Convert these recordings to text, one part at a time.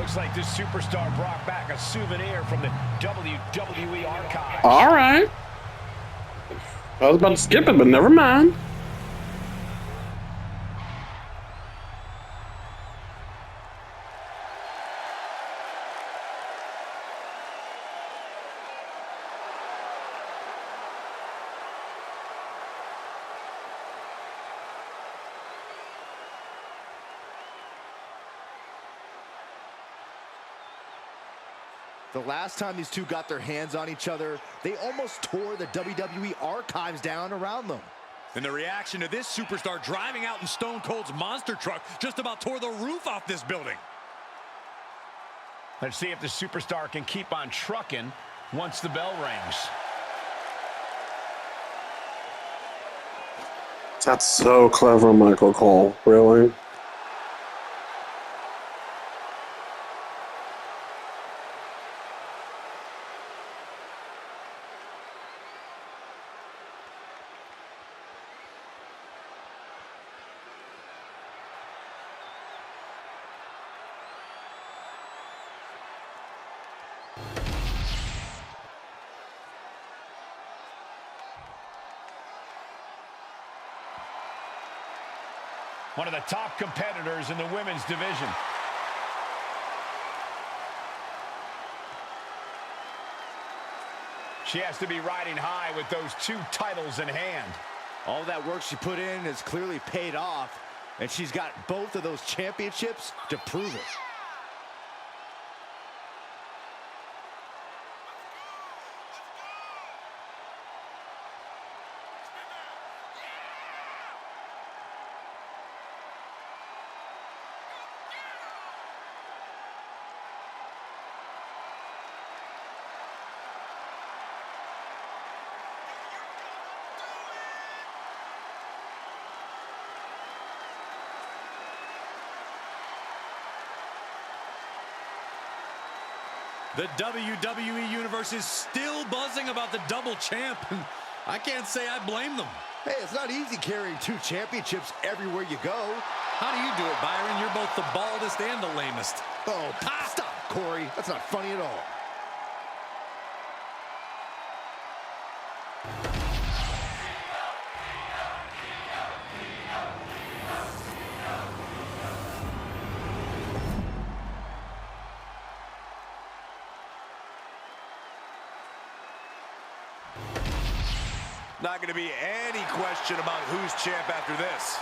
Looks like this superstar brought back a souvenir from the WWE archives. All right. I was about to skip it, but never mind. The last time these two got their hands on each other, they almost tore the WWE archives down around them. And the reaction to this superstar driving out in Stone Cold's monster truck just about tore the roof off this building. Let's see if the superstar can keep on trucking once the bell rings. That's so clever, Michael Cole. Really? One of the top competitors in the women's division. She has to be riding high with those two titles in hand. All that work she put in has clearly paid off, and she's got both of those championships to prove it. The WWE Universe is still buzzing about the double champ. I can't say I blame them. Hey, it's not easy carrying two championships everywhere you go. How do you do it, Byron? You're both the baldest and the lamest. Oh, stop, Corey. That's not funny at all. Not going to be any question about who's champ after this.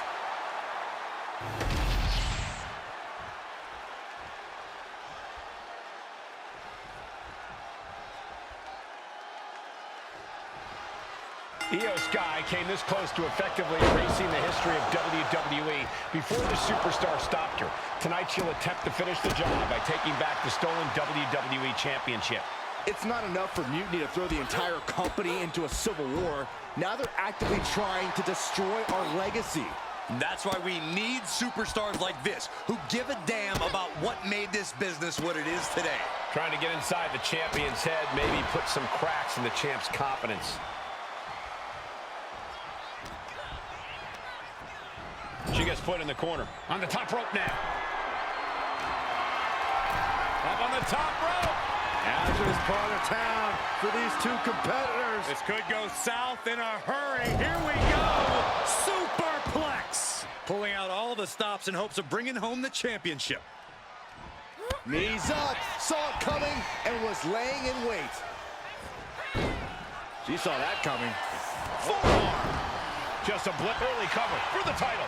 Io Sky came this close to effectively erasing the history of WWE before the superstar stopped her. Tonight she'll attempt to finish the job by taking back the stolen WWE Championship. It's not enough for Mutiny to throw the entire company into a civil war. Now they're actively trying to destroy our legacy. That's why we need superstars like this, who give a damn about what made this business what it is today. Trying to get inside the champion's head, maybe put some cracks in the champ's confidence. She gets put in the corner. On the top rope now. Up on the top rope. Hazardous part of town for these two competitors. This could go south in a hurry. Here we go. Superplex. Pulling out all the stops in hopes of bringing home the championship. Knees up. Saw it coming and was laying in wait. She saw that coming. Forearm. Just a blip early cover for the title.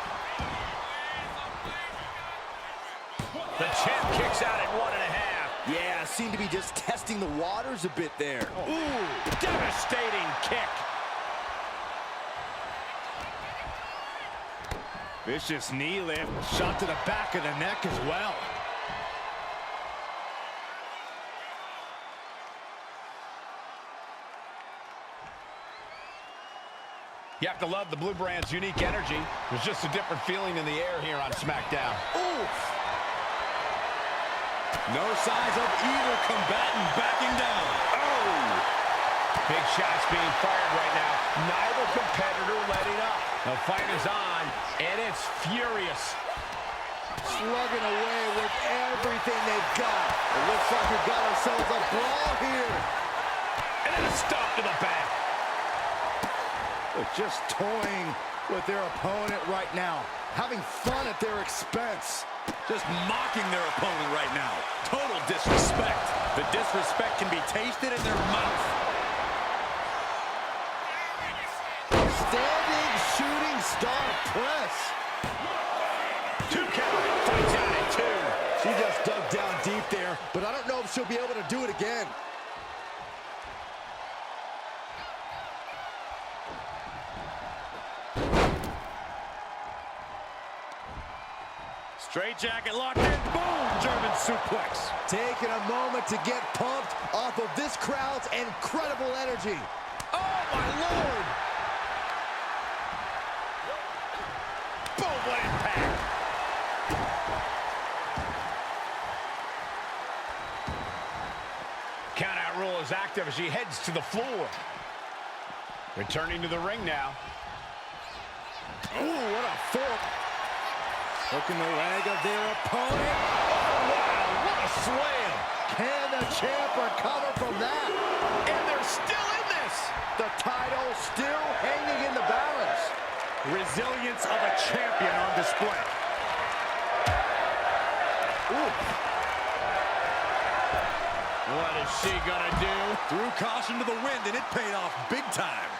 The champ kicks out at 1.5. Yeah, seemed to be just testing the waters a bit there. Ooh, devastating kick. Vicious knee lift. Shot to the back of the neck as well. You have to love the Blue Brand's unique energy. There's just a different feeling in the air here on SmackDown. Oof. No signs of either combatant backing down. Oh! Big shots being fired right now. Neither competitor letting up. The fight is on, and it's furious. slugging away with everything they've got. It looks like we've got ourselves a brawl here. And then a stop to the back. They're just toying with their opponent right now, having fun at their expense. Just mocking their opponent right now. Total disrespect. The disrespect can be tasted in their mouth. Standing shooting star press. 2 count. Fights out at 2. She just dug down deep there, but I don't know if she'll be able to do it again. Straight jacket locked in. Boom! German suplex. Taking a moment to get pumped off of this crowd's incredible energy. Oh, my Lord. Boom, what impact. Countout rule is active as she heads to the floor. Returning to the ring now. Ooh, what a fork. Hooking the leg of their opponent. Oh, wow, what a slam. Can the champ recover from that? And they're still in this. The title still hanging in the balance. Resilience of a champion on display. Ooh. What is she gonna do? Threw caution to the wind, and it paid off big time.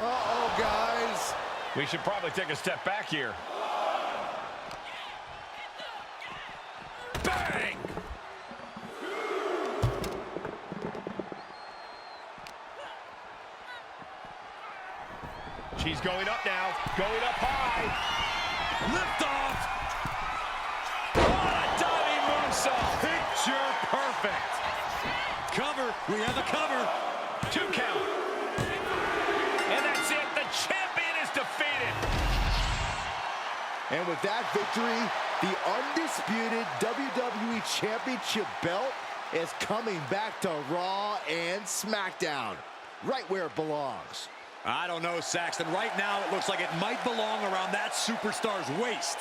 Uh-oh, guys. We should probably take a step back here. Bang! She's going up now. Going up high. Lift off. Oh, a diving moonsault. Picture perfect. Cover. We have a cover. 2 count. And that's it. The champion is defeated. And with that victory, the undisputed WWE Championship belt is coming back to Raw and SmackDown, right where it belongs. I don't know, Saxton. Right now, it looks like it might belong around that superstar's waist.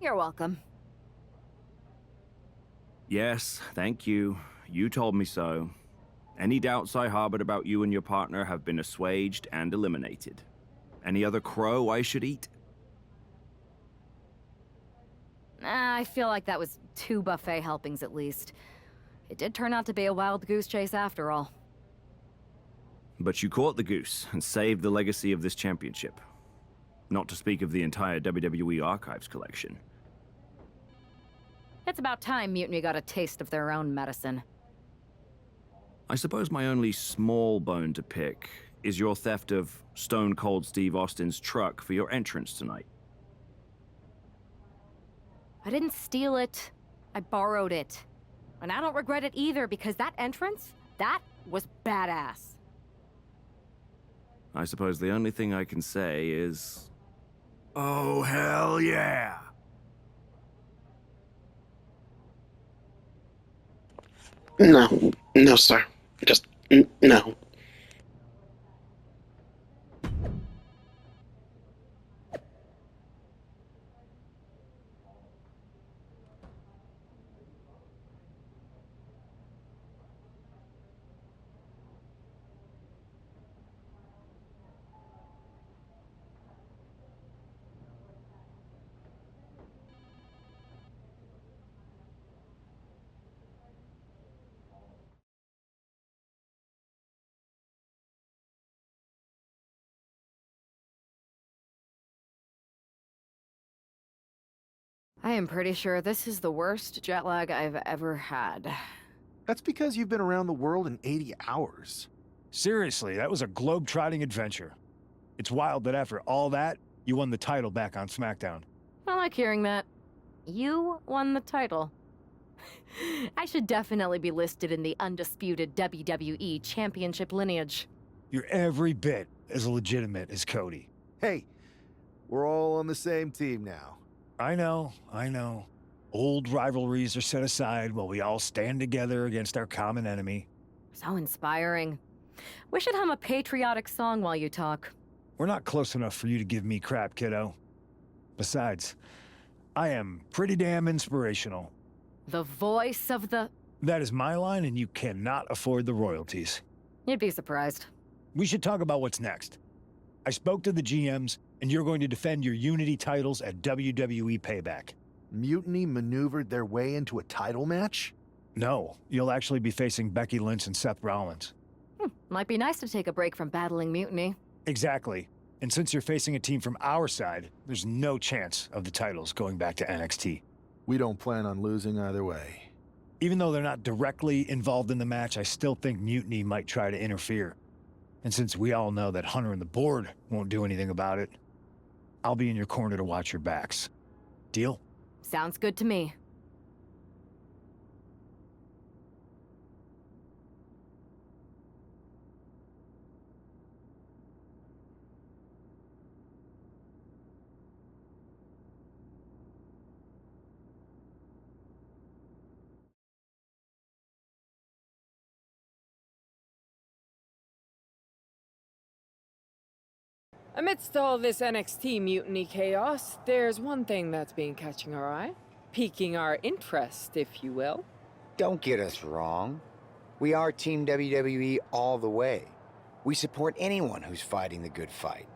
You're welcome. Yes, thank you. You told me so. Any doubts I harbored about you and your partner have been assuaged and eliminated. Any other crow I should eat? I feel like that was 2 buffet helpings at least. It did turn out to be a wild goose chase after all. But you caught the goose and saved the legacy of this championship. Not to speak of the entire WWE Archives collection. It's about time Mutiny got a taste of their own medicine. I suppose my only small bone to pick is your theft of Stone Cold Steve Austin's truck for your entrance tonight. I didn't steal it. I borrowed it. And I don't regret it either because that entrance, that was badass. I suppose the only thing I can say is... oh, hell yeah! No. No, sir. Just, no. I am pretty sure this is the worst jet lag I've ever had. That's because you've been around the world in 80 hours. Seriously, that was a globe-trotting adventure. It's wild that after all that, you won the title back on SmackDown. I like hearing that. You won the title. I should definitely be listed in the undisputed WWE Championship lineage. You're every bit as legitimate as Cody. Hey, we're all on the same team now. I know. Old rivalries are set aside while we all stand together against our common enemy. So inspiring. We should hum a patriotic song while you talk. We're not close enough for you to give me crap, kiddo. Besides, I am pretty damn inspirational. The voice of the... That is my line, and you cannot afford the royalties. You'd be surprised. We should talk about what's next. I spoke to the GMs, and you're going to defend your Unity titles at WWE Payback. Mutiny maneuvered their way into a title match? No, you'll actually be facing Becky Lynch and Seth Rollins. Might be nice to take a break from battling Mutiny. Exactly. And since you're facing a team from our side, there's no chance of the titles going back to NXT. We don't plan on losing either way. Even though they're not directly involved in the match, I still think Mutiny might try to interfere. And since we all know that Hunter and the board won't do anything about it, I'll be in your corner to watch your backs. Deal? Sounds good to me. Amidst all this NXT mutiny chaos, there's one thing that's been catching our eye. Piquing our interest, if you will. Don't get us wrong. We are Team WWE all the way. We support anyone who's fighting the good fight.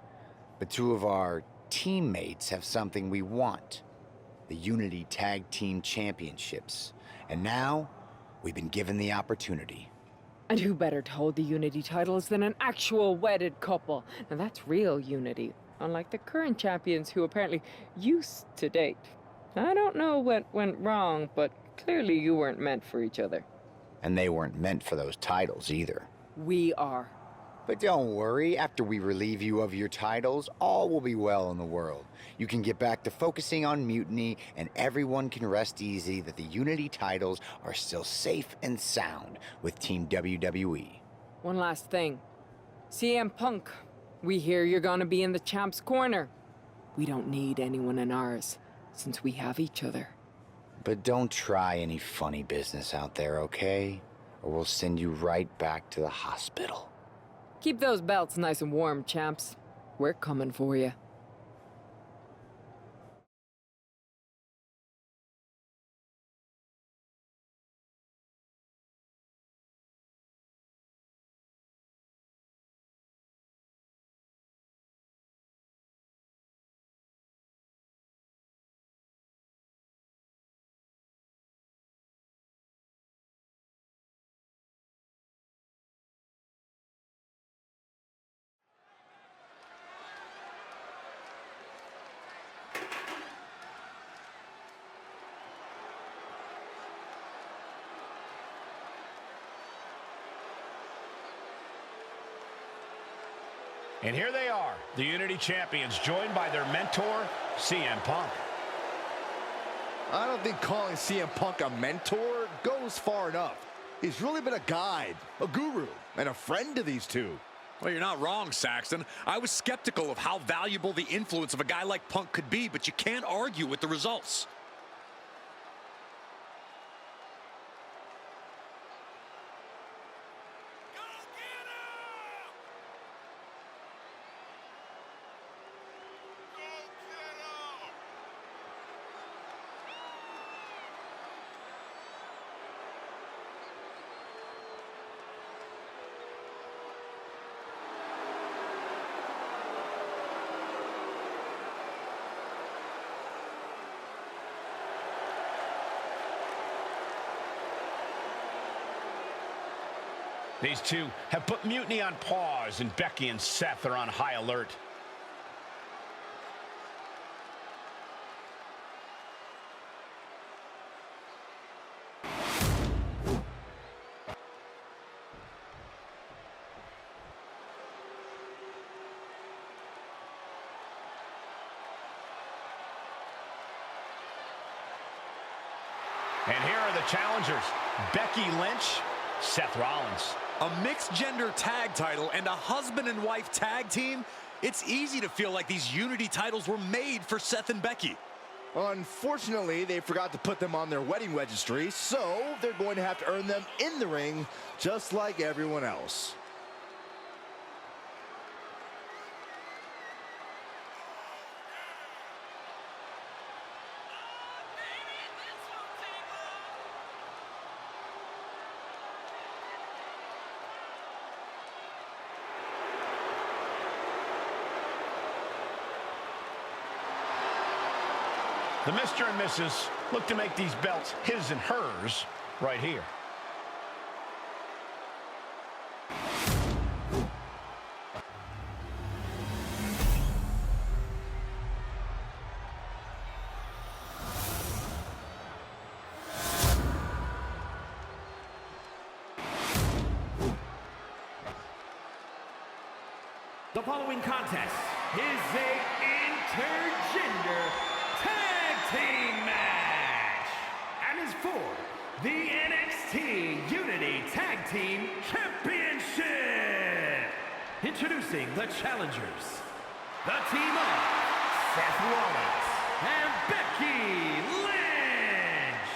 But two of our teammates have something we want. The Unity Tag Team Championships. And now, we've been given the opportunity. And who better to hold the Unity titles than an actual wedded couple? Now that's real unity, unlike the current champions who apparently used to date. I don't know what went wrong, but clearly you weren't meant for each other. And they weren't meant for those titles either. We are. But don't worry, after we relieve you of your titles, all will be well in the world. You can get back to focusing on Mutiny, and everyone can rest easy that the Unity titles are still safe and sound with Team WWE. One last thing. CM Punk, we hear you're gonna be in the champ's corner. We don't need anyone in ours, since we have each other. But don't try any funny business out there, okay? Or we'll send you right back to the hospital. Keep those belts nice and warm, champs. We're coming for you. And here they are, the Unity Champions, joined by their mentor, CM Punk. I don't think calling CM Punk a mentor goes far enough. He's really been a guide, a guru, and a friend to these two. Well, you're not wrong, Saxton. I was skeptical of how valuable the influence of a guy like Punk could be, but you can't argue with the results. These two have put Mutiny on pause, and Becky and Seth are on high alert. And here are the challengers, Becky Lynch, Seth Rollins. A mixed-gender tag title and a husband and wife tag team? It's easy to feel like these Unity titles were made for Seth and Becky. Unfortunately, they forgot to put them on their wedding registry, so they're going to have to earn them in the ring, just like everyone else. The Mr. and Mrs. look to make these belts his and hers right here. The following contest is a intergender tag team match and is for the NXT Unity Tag Team Championship. Introducing the challengers, the team of Seth Rollins and Becky Lynch.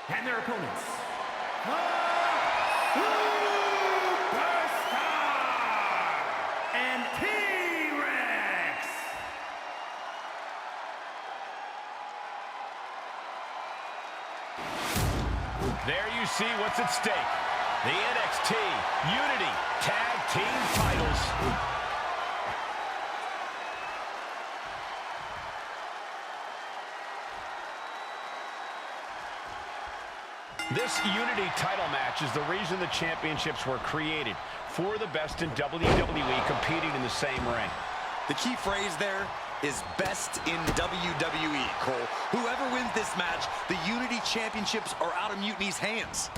And their opponents, and T-Rex. There you see what's at stake. The NXT Unity Tag Team titles. This Unity title match is the reason the championships were created, for the best in WWE competing in the same ring. The key phrase there is best in WWE, Cole. Whoever wins this match, the Unity Championships are out of Mutiny's hands.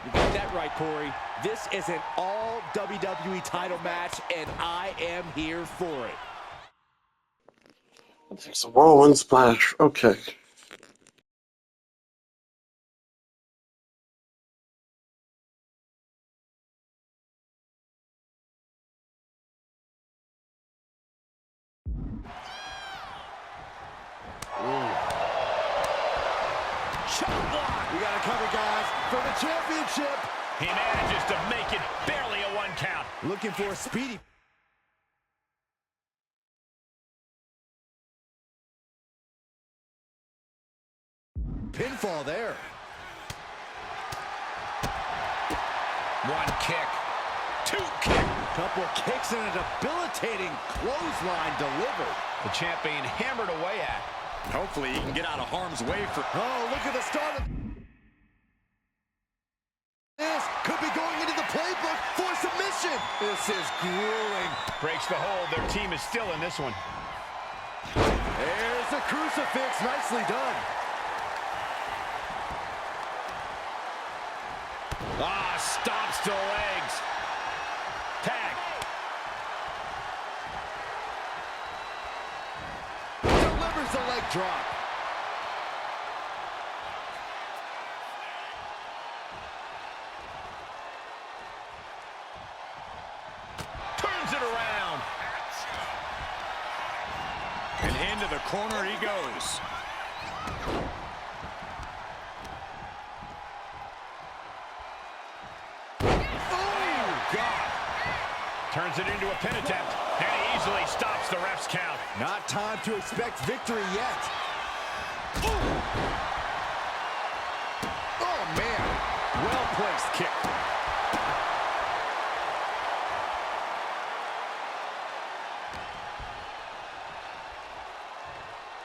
You got that right, Corey. This is an all WWE title match, and I am here for it. It's a whirlwind splash. Okay. We got it covered, guys, for the championship. He manages to make it barely a 1 count. Looking for a speedy. Pinfall there. 1 kick, 2 kick. Couple of kicks and a debilitating clothesline delivered. The champ being hammered away at. Hopefully he can get out of harm's way for... Oh, look at the start of this. Could be going into the playbook for submission. This is grueling. Breaks the hold. Their team is still in this one. There's the crucifix. Nicely done. Ah, stops to legs. Tag. Delivers the leg drop. Turns it around. And into the corner he goes. Turns it into a pin attempt, and he easily stops the ref's count. Not time to expect victory yet. Ooh. Oh, man. Well-placed kick.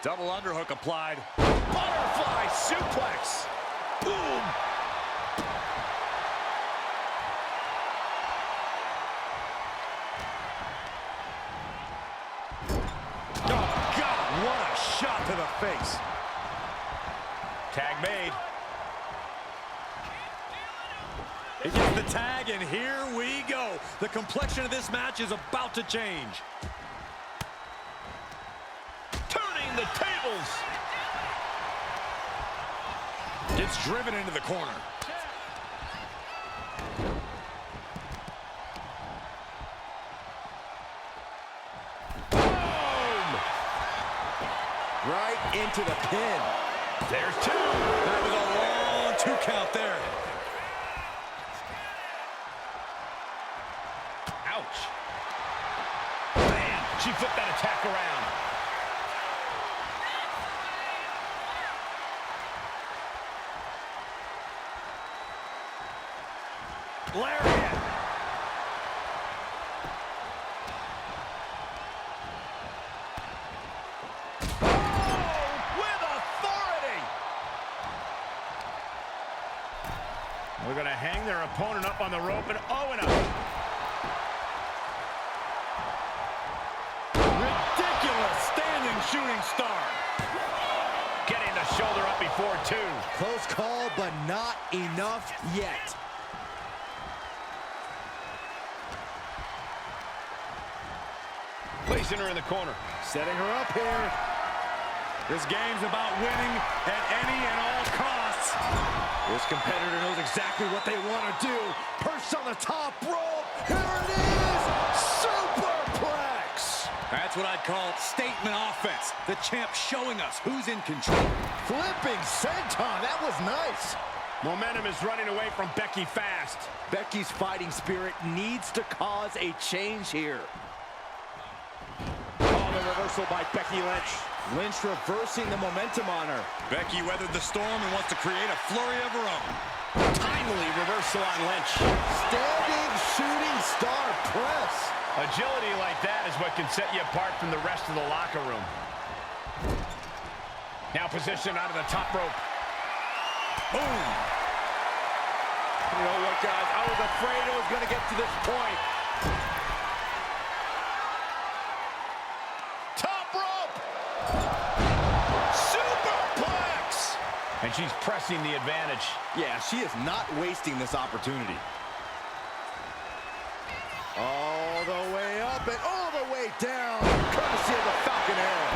Double underhook applied. Butterfly suplex. Boom. Oh, God, what a shot to the face. Tag made. He gets the tag, and here we go. The complexion of this match is about to change. Turning turning the tables. Gets driven into the corner. Boom! Right into the pin. There's two. That was a long 2 count there. Ouch. Man, she flipped that attack around. Lariat. Oh, with authority. We're going to hang their opponent up on the rope and and up. Ridiculous standing shooting star. Getting the shoulder up before two. Close call, but not enough yet. Placing her in the corner. Setting her up here. This game's about winning at any and all costs. This competitor knows exactly what they want to do. Perched on the top rope. Here it is. Superplex. That's what I'd call statement offense. The champ showing us who's in control. Flipping senton. That was nice. Momentum is running away from Becky fast. Becky's fighting spirit needs to cause a change here. Oh, the reversal by Becky Lynch. Lynch reversing the momentum on her. Becky weathered the storm and wants to create a flurry of her own. Timely reversal on Lynch. Standing shooting star press. Agility like that is what can set you apart from the rest of the locker room. Now positioned onto the top rope. Boom. You know what, guys? I was afraid it was going to get to this point. Top rope. Superplex. And she's pressing the advantage. Yeah, she is not wasting this opportunity. All the way up and all the way down. Courtesy of the Falcon Arrow.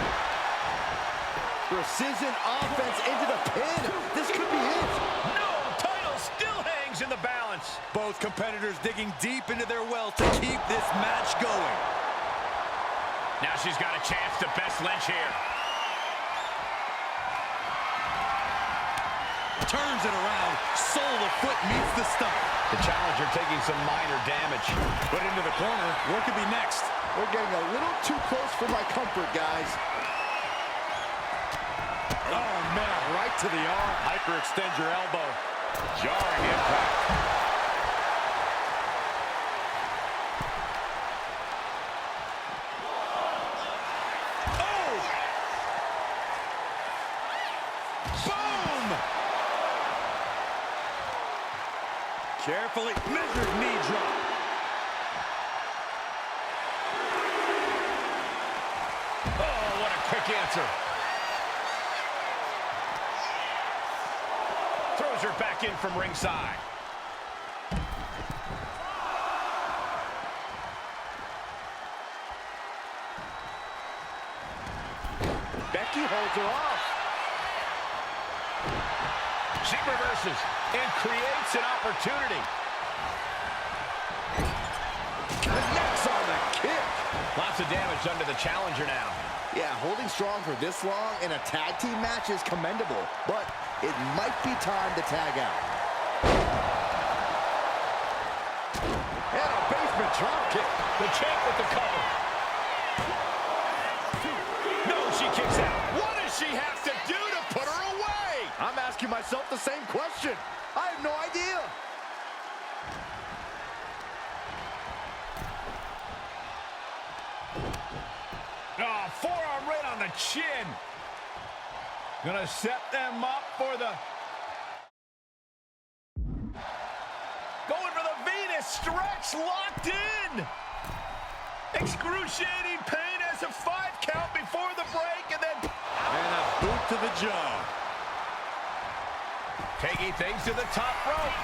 Precision offense into the pin. This could be it. No, title still hangs in the balance. Both competitors digging deep into their well to keep this match going. Now she's got a chance to best Lynch here. Turns it around. Sole of foot meets the stomach. The challenger taking some minor damage. Put into the corner. What could be next? We're getting a little too close for my comfort, guys. Oh, man, right to the arm. Hyperextend your elbow. Jarring impact. Oh! Boom! Carefully measured knee drop. Oh, what a quick answer. Throws her back in from ringside. Becky holds her off. She reverses and creates an opportunity. Connects on the kick. Lots of damage done to the challenger now. Yeah, holding strong for this long in a tag team match is commendable, but it might be time to tag out. And a basement drop kick. The champ with the cover. No, she kicks out. What does she have to do to put her away? I'm asking myself the same question. I have no idea. Oh, forearm right on the chin. Gonna set them up for the... Going for the Venus stretch, locked in. Excruciating pain as a 5 count before the break, and then... And a boot to the jaw. Taking things to the top rope.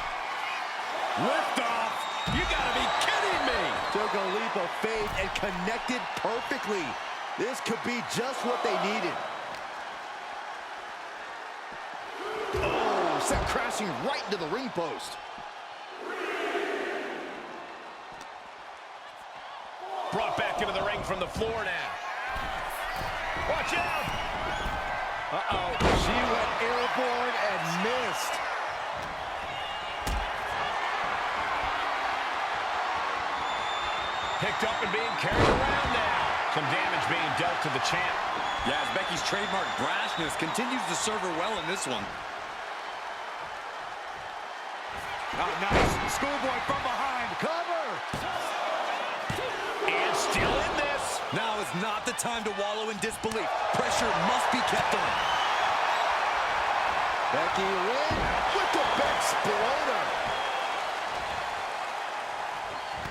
Lift off. You gotta be kidding me. Took a leap of faith and connected perfectly. This could be just what they needed. sent crashing right into the ring post. Brought back into the ring from the floor now. Watch out! Uh-oh, she went airborne and missed. Picked up and being carried around now. Some damage being dealt to the champ. Yeah, as Becky's trademark brashness continues to serve her well in this one. Oh, nice. Schoolboy from behind. Cover! And still in this. Now is not the time to wallow in disbelief. Pressure must be kept on. Becky Lynch with the big exploder.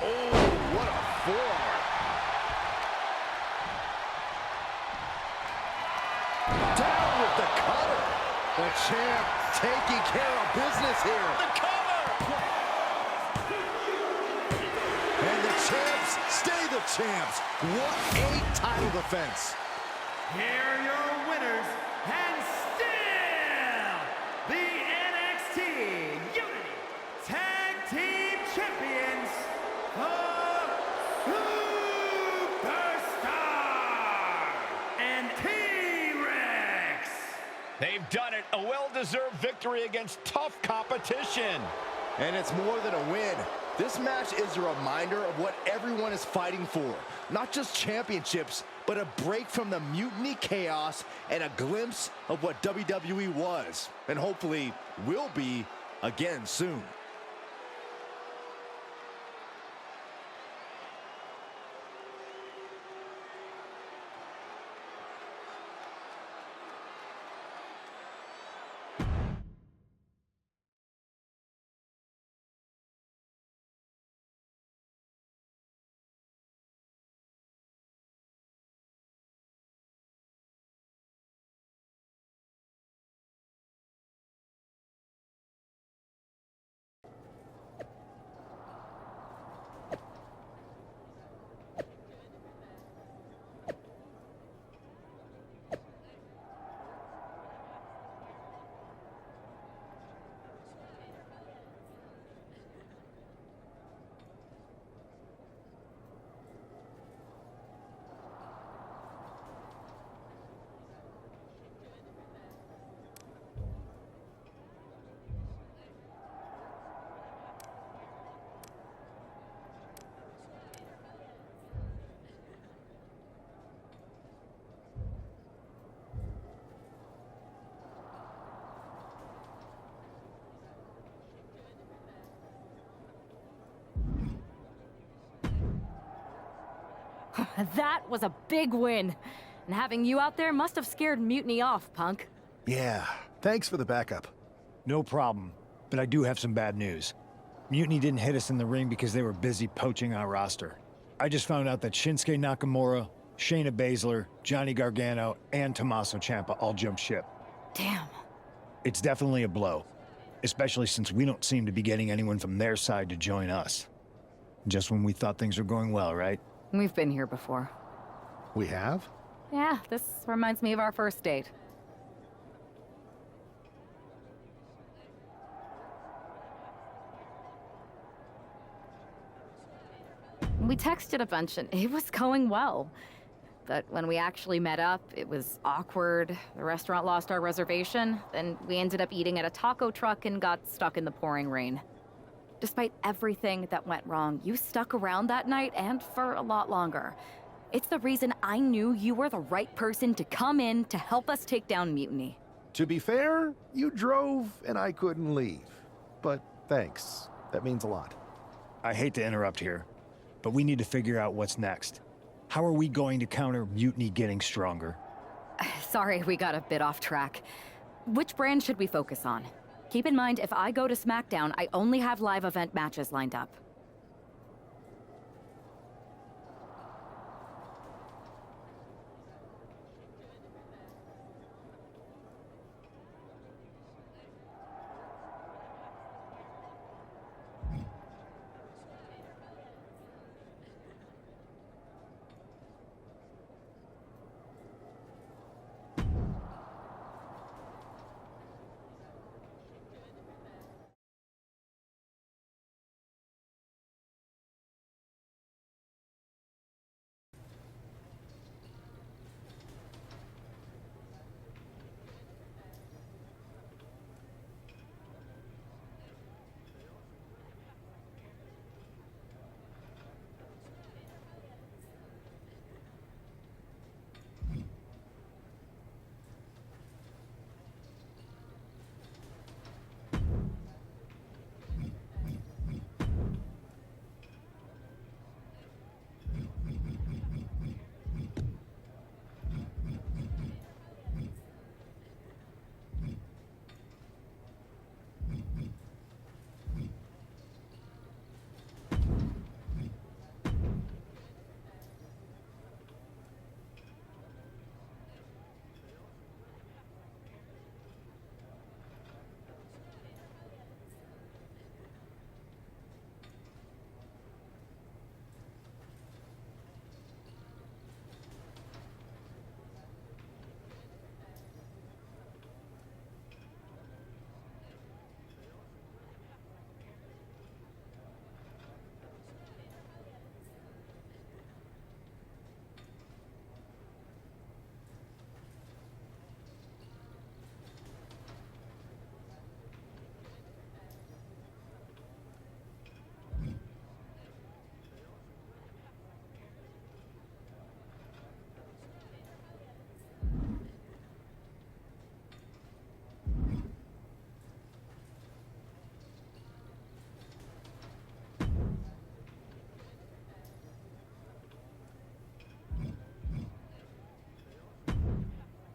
Oh, what a forearm. Down with the cutter. The champ taking care of business here. The cover! And the champs stay the champs. What a title defense. Here are your winners, and still the NXT Unity Tag Team Champions, the Superstar and T-Rex. They've done it. A well-deserved victory against tough competition. And it's more than a win. This match is a reminder of what everyone is fighting for. Not just championships, but a break from the mutiny chaos and a glimpse of what WWE was, and hopefully will be again soon. That was a big win. And having you out there must have scared Mutiny off, Punk. Yeah, thanks for the backup. No problem, but I do have some bad news. Mutiny didn't hit us in the ring because they were busy poaching our roster. I just found out that Shinsuke Nakamura, Shayna Baszler, Johnny Gargano, and Tommaso Ciampa all jumped ship. Damn. It's definitely a blow, especially since we don't seem to be getting anyone from their side to join us. Just when we thought things were going well, right? We've been here before. We have? Yeah, this reminds me of our first date. We texted a bunch and it was going well. But when we actually met up, it was awkward. The restaurant lost our reservation, then we ended up eating at a taco truck and got stuck in the pouring rain. Despite everything that went wrong, you stuck around that night and for a lot longer. It's the reason I knew you were the right person to come in to help us take down Mutiny. To be fair, you drove and I couldn't leave. But thanks. That means a lot. I hate to interrupt here, but we need to figure out what's next. How are we going to counter Mutiny getting stronger? Sorry, we got a bit off track. Which brand should we focus on? Keep in mind, if I go to SmackDown, I only have live event matches lined up.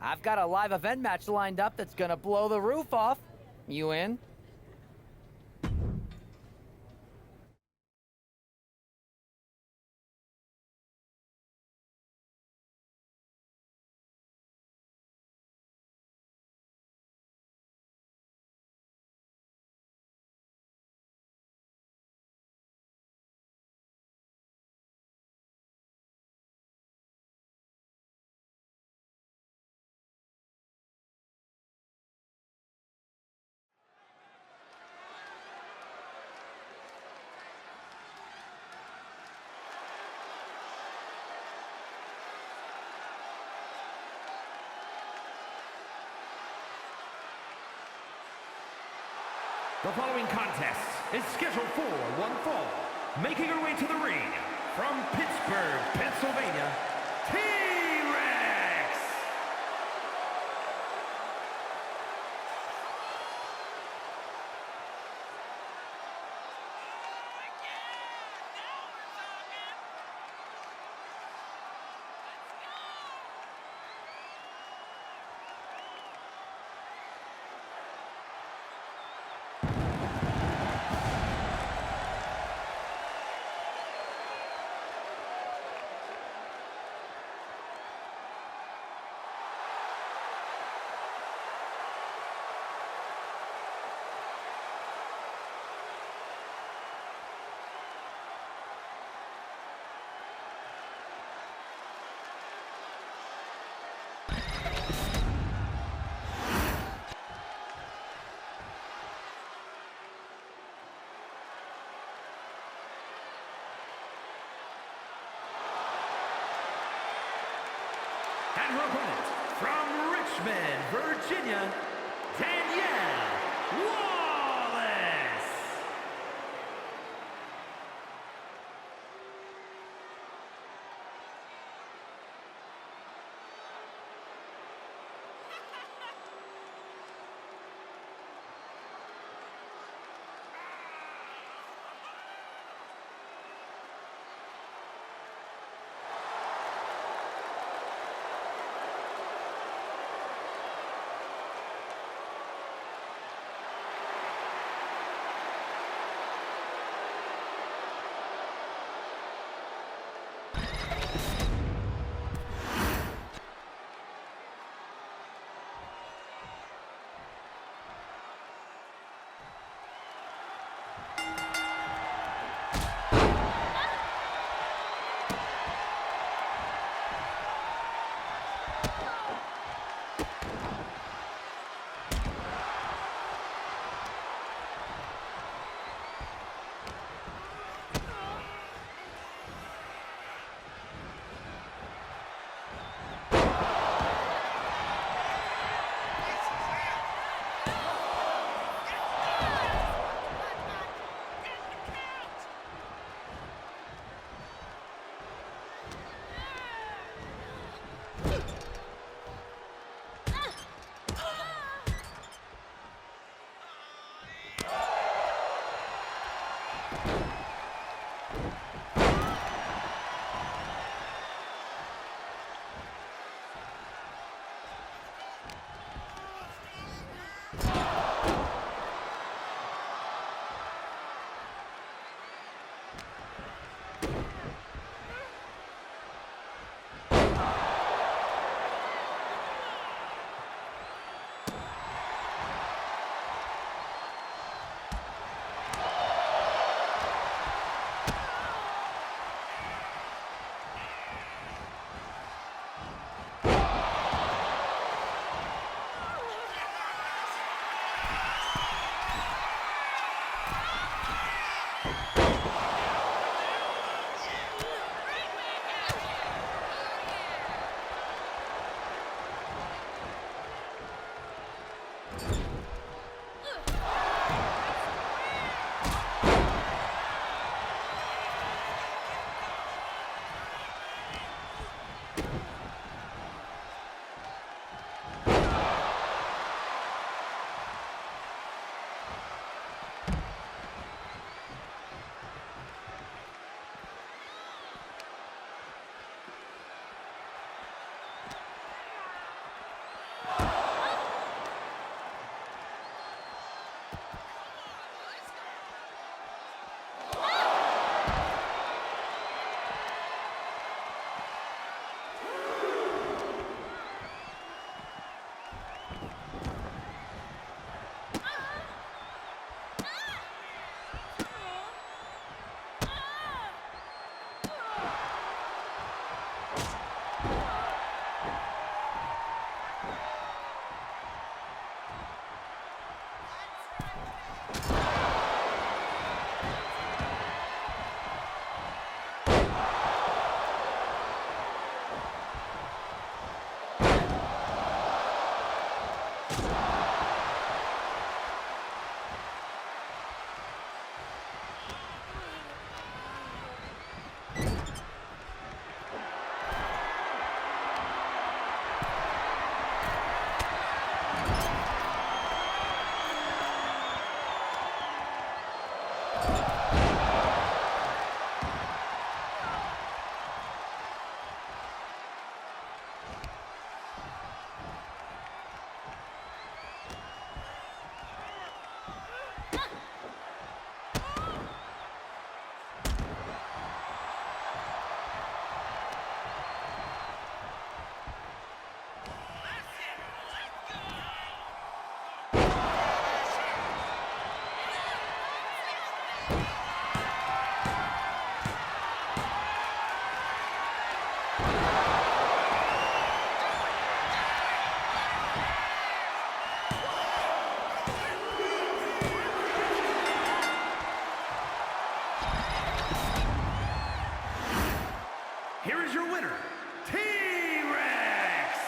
I've got a live event match lined up that's gonna blow the roof off. You in? The following contest is scheduled for one fall. Making her way to the ring from Pittsburgh, Pennsylvania, T-Rex! And her opponent, from Richmond, Virginia, Danielle Wallace. Here is your winner, T-Rex!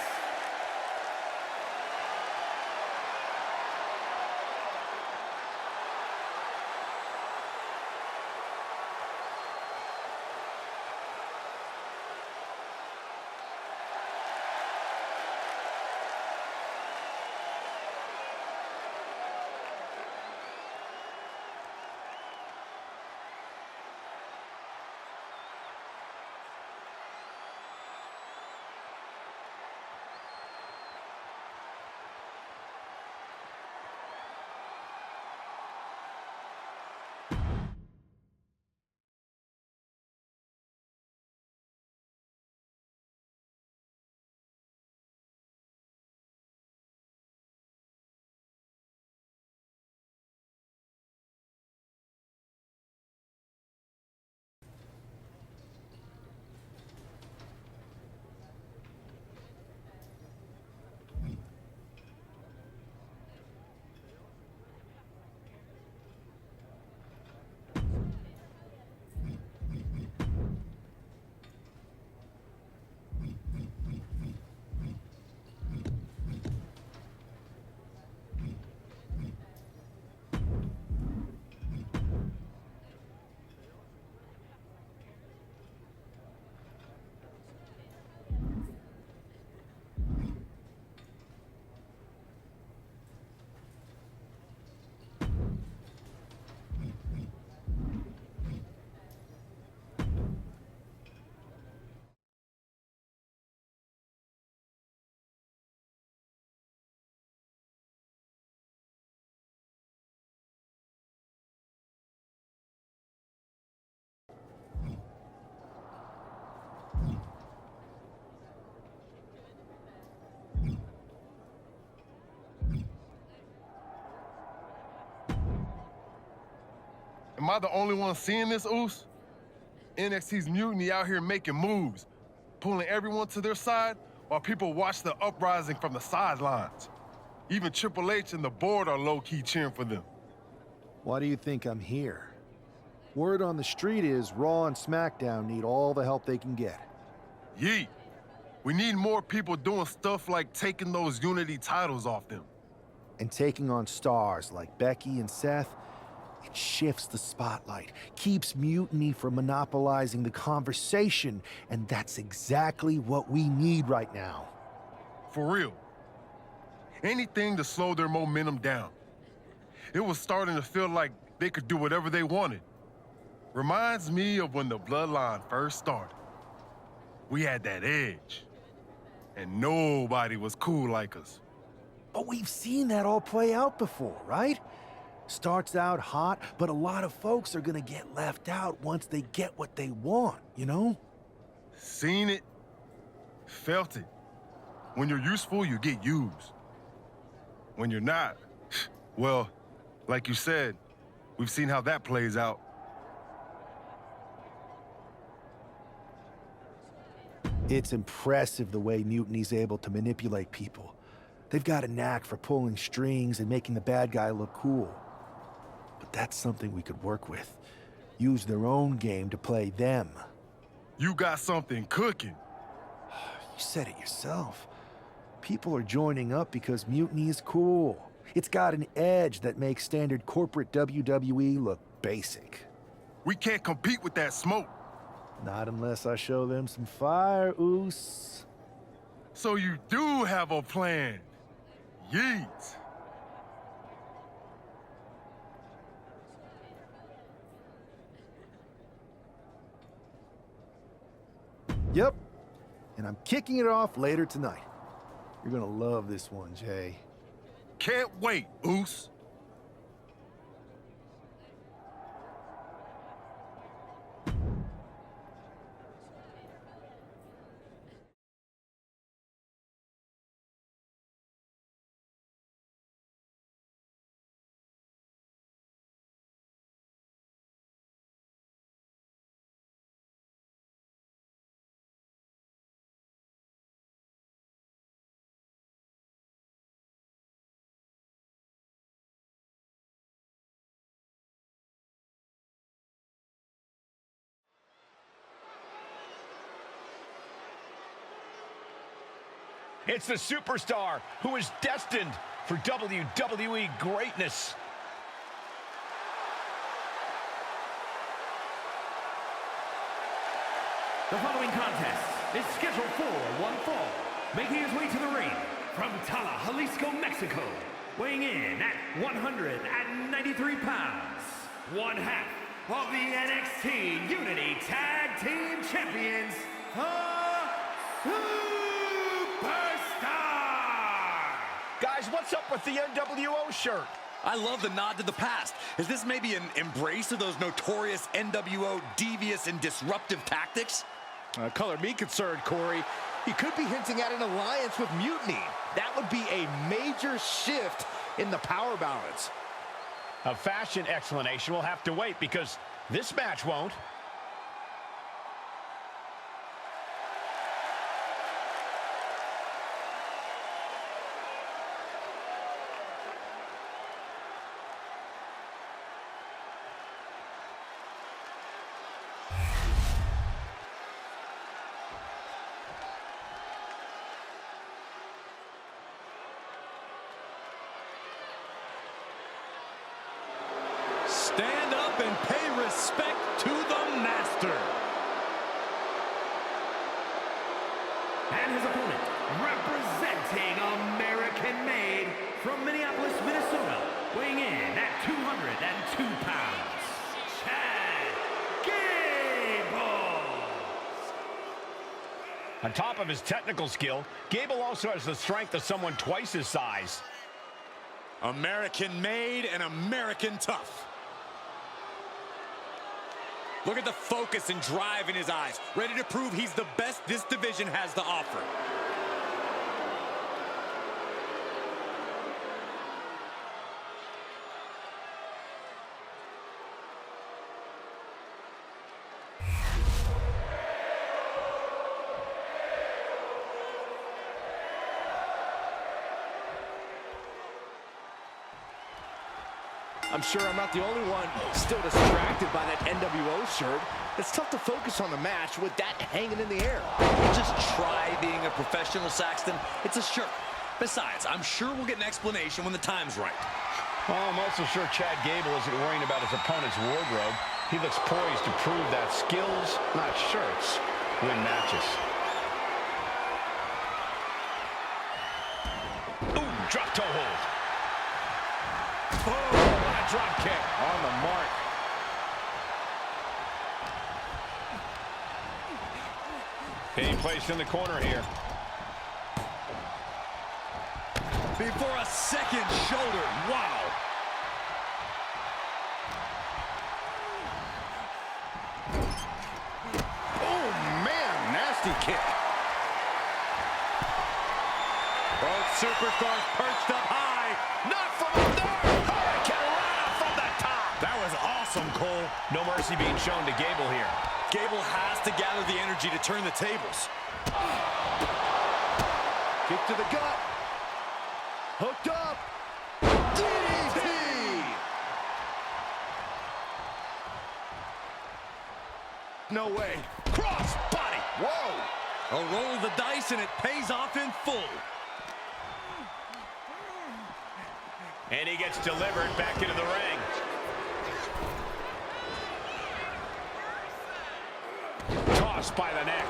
Am I the only one seeing this, Oos? NXT's Mutiny out here making moves, pulling everyone to their side while people watch the uprising from the sidelines. Even Triple H and the board are low-key cheering for them. Why do you think I'm here? Word on the street is Raw and SmackDown need all the help they can get. Yeet. We need more people doing stuff like taking those Unity titles off them. And taking on stars like Becky and Seth, it shifts the spotlight, keeps Mutiny from monopolizing the conversation, and that's exactly what we need right now. For real. Anything to slow their momentum down. It was starting to feel like they could do whatever they wanted. Reminds me of when the Bloodline first started. We had that edge, and nobody was cool like us. But we've seen that all play out before, right? Starts out hot, but a lot of folks are gonna get left out once they get what they want, you know? Seen it, felt it. When you're useful, you get used. When you're not, well, like you said, we've seen how that plays out. It's impressive the way Mutiny's able to manipulate people. They've got a knack for pulling strings and making the bad guy look cool. But that's something we could work with. Use their own game to play them. You got something cooking. You said it yourself. People are joining up because Mutiny is cool. It's got an edge that makes standard corporate WWE look basic. We can't compete with that smoke. Not unless I show them some fire, Oos. So you do have a plan. Yeet. Yep. And I'm kicking it off later tonight. You're gonna love this one, Jay. Can't wait, Oos. It's the superstar who is destined for WWE greatness. The following contest is scheduled for one fall, making his way to the ring from Tala, Jalisco, Mexico, weighing in at 193 pounds, one half of the NXT Unity Tag Team Champions, the Superstar! Guys, what's up with the NWO shirt? I love the nod to the past. Is this maybe an embrace of those notorious NWO devious and disruptive tactics? Color me concerned, Corey. He could be hinting at an alliance with Mutiny. That would be a major shift in the power balance. A fashion explanation will have to wait because this match won't. Stand up and pay respect to the master. And his opponent, representing American-made from Minneapolis, Minnesota, weighing in at 202 pounds, Chad Gable. On top of his technical skill, Gable also has the strength of someone twice his size. American-made and American tough. Look at the focus and drive in his eyes, ready to prove he's the best this division has to offer. I'm sure I'm not the only one still distracted by that NWO shirt. It's tough to focus on the match with that hanging in the air. Just try being a professional, Saxton. It's a shirt. Besides, I'm sure we'll get an explanation when the time's right. Well, I'm also sure Chad Gable isn't worrying about his opponent's wardrobe. He looks poised to prove that skills, not shirts, win matches. Ooh, drop toe hold. Oh, what a drop kick. On the mark. Being placed in the corner here. Before a second shoulder. Wow. Oh, man, nasty kick. Both superstars perched up high. Not from up there. Carolina from the top. That was awesome, Cole. No mercy being shown to Gable here. Gable has to gather the energy to turn the tables. Kick to the gut. Hooked up. DDT. no way. Cross body. Whoa. A roll of the dice, and it pays off in full. And he gets delivered back into the ring. Tossed by the neck.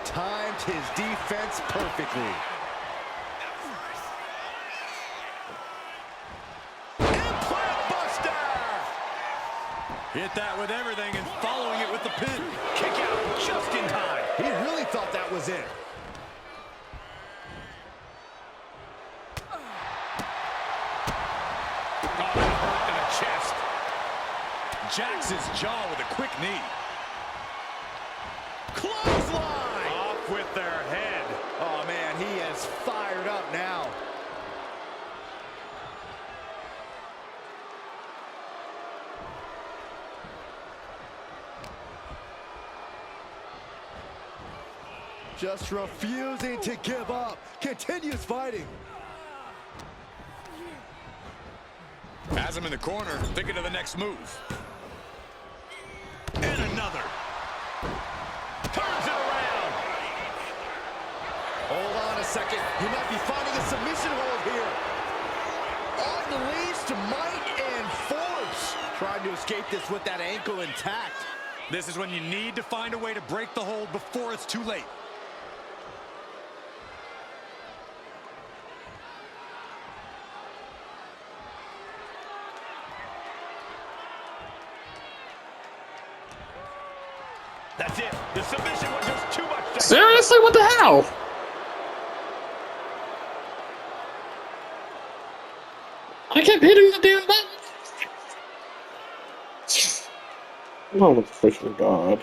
Timed his defense perfectly. Implant buster! Hit that with everything and following it with the pin. Kick out just in time. He really thought that was it. Oh, that hurt to the chest. Jacks his jaw with a quick knee. Clothesline! Off with their head. Oh, man, he is fired up now. Just refusing to give up. Continues fighting. Has him in the corner, thinking of the next move. And another. Turns it around. Hold on a second. He might be finding a submission hold here. Unleashed might and force. Trying to escape this with that ankle intact. This is when you need to find a way to break the hold before it's too late. That's it. The submission was just too much. Seriously, what the hell? I kept hitting the damn button. Oh, the freaking God.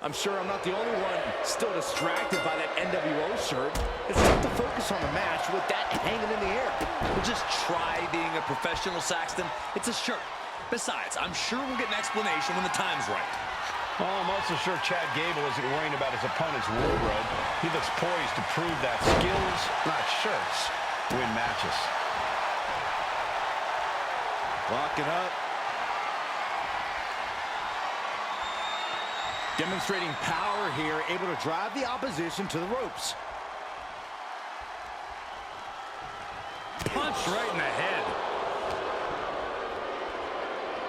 I'm sure I'm not the only one still distracted by that NWO shirt. It's tough to focus on the match with that hanging in the air. Well, just try being a professional, Saxton. It's a shirt. Besides, I'm sure we'll get an explanation when the time's right. Oh, I'm also sure Chad Gable isn't worrying about his opponent's wardrobe. He looks poised to prove that skills, not shirts, win matches. Locking up. Demonstrating power here, able to drive the opposition to the ropes. Punch right in the head.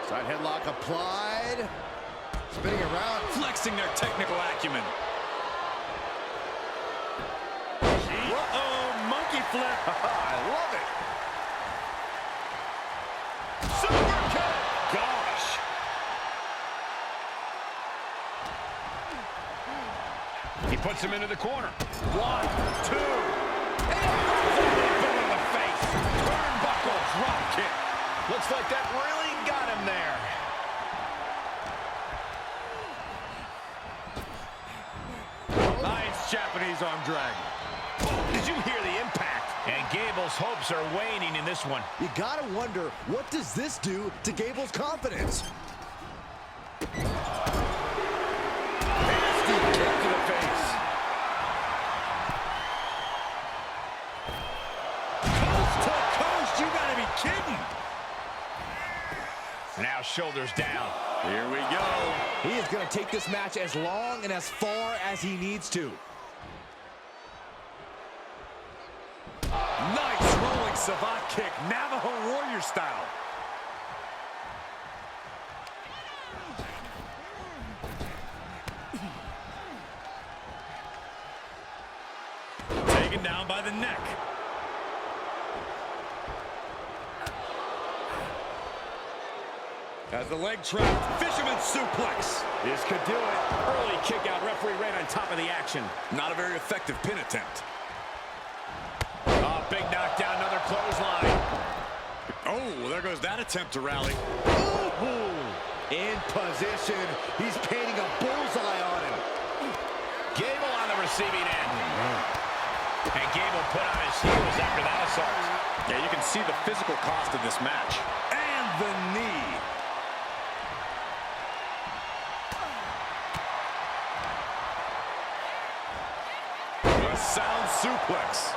Side headlock applied. Spinning around. Flexing their technical acumen. Uh-oh, monkey flip. I love it. Super kick! Gosh! He puts him into the corner. 1, 2. And in the face. Turnbuckle drop kick. Looks like that really got him there. Nice Japanese arm drag. Did you hear the impact? And Gable's hopes are waning in this one. You gotta wonder, what does this do to Gable's confidence? Nasty kick to the face. Coast to coast, you gotta be kidding. Now shoulders down. Here we go. He is gonna take this match as long and as far as he needs to. Nice rolling savant kick, Navajo warrior style. Taken down by the neck. As the leg trapped, fisherman suplex. This could do it. Early kick out, referee right on top of the action. Not a very effective pin attempt. Oh, big knockdown, another clothesline. Oh, there goes that attempt to rally. Ooh, in position. He's painting a bullseye on him. Gable on the receiving end. And Gable put on his heels after that assault. Yeah, you can see the physical cost of this match. And the knee. A sound suplex.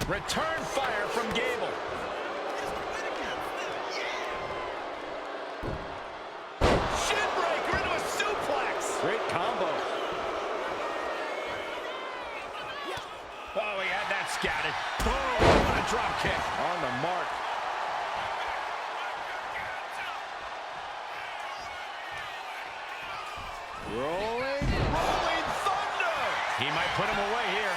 Return fire from Gable. Shin breaker into a suplex. Great combo. Oh, he had that scouted. Boom, what a drop kick. On the mark. Rolling thunder. He might put him away here.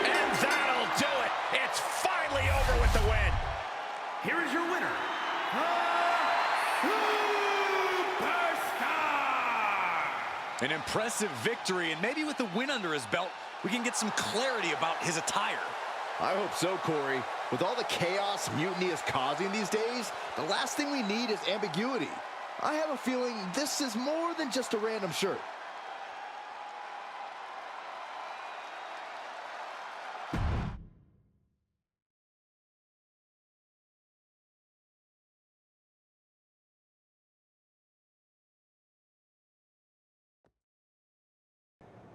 And that'll do it. It's finally over with the win. Here is your winner, Superstar! An impressive victory, and maybe with the win under his belt, we can get some clarity about his attire. I hope so, Corey. With all the chaos Mutiny is causing these days, the last thing we need is ambiguity. I have a feeling this is more than just a random shirt.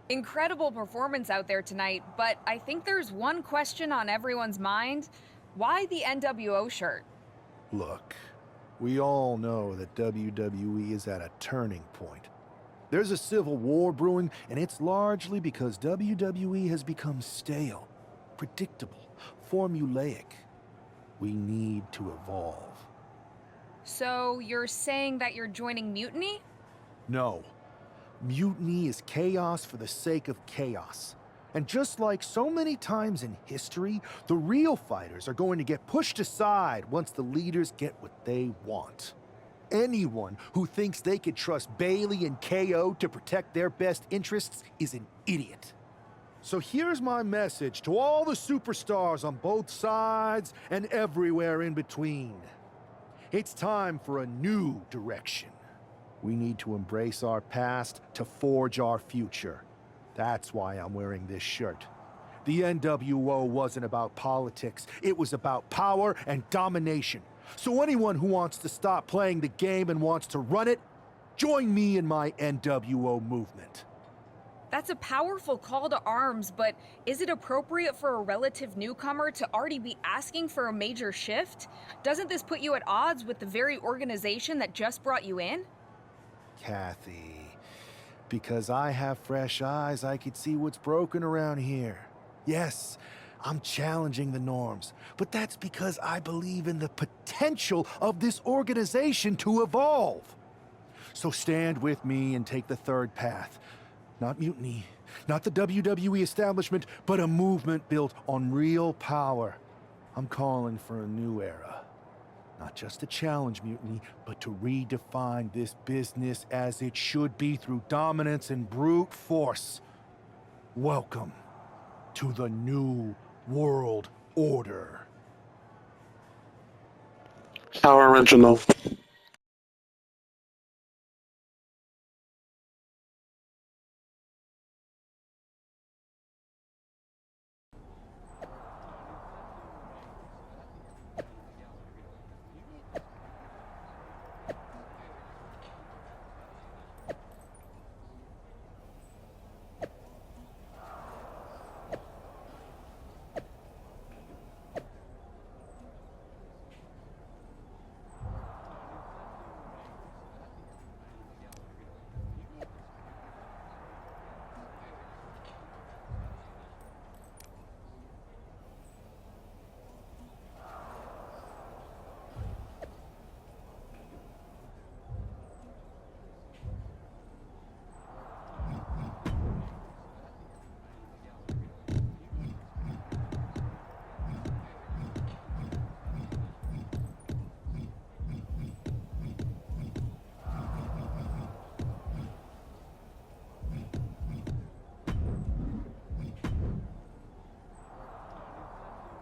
Incredible performance out there tonight, but I think there's one question on everyone's mind. Why the NWO shirt? Look, we all know that WWE is at a turning point. There's a civil war brewing, and it's largely because WWE has become stale, predictable, formulaic. We need to evolve. So you're saying that you're joining Mutiny? No. Mutiny is chaos for the sake of chaos. And just like so many times in history, the real fighters are going to get pushed aside once the leaders get what they want. Anyone who thinks they could trust Bailey and KO to protect their best interests is an idiot. So here's my message to all the superstars on both sides and everywhere in between. It's time for a new direction. We need to embrace our past to forge our future. That's why I'm wearing this shirt. The NWO wasn't about politics. It was about power and domination. So anyone who wants to stop playing the game and wants to run it, join me in my NWO movement. That's a powerful call to arms, but is it appropriate for a relative newcomer to already be asking for a major shift? Doesn't this put you at odds with the very organization that just brought you in? Kathy, because I have fresh eyes, I could see what's broken around here. Yes, I'm challenging the norms, but that's because I believe in the potential of this organization to evolve. So stand with me and take the third path. Not Mutiny, not the WWE establishment, but a movement built on real power. I'm calling for a new era. Not just to challenge Mutiny, but to redefine this business as it should be through dominance and brute force. Welcome to the New World Order. How original.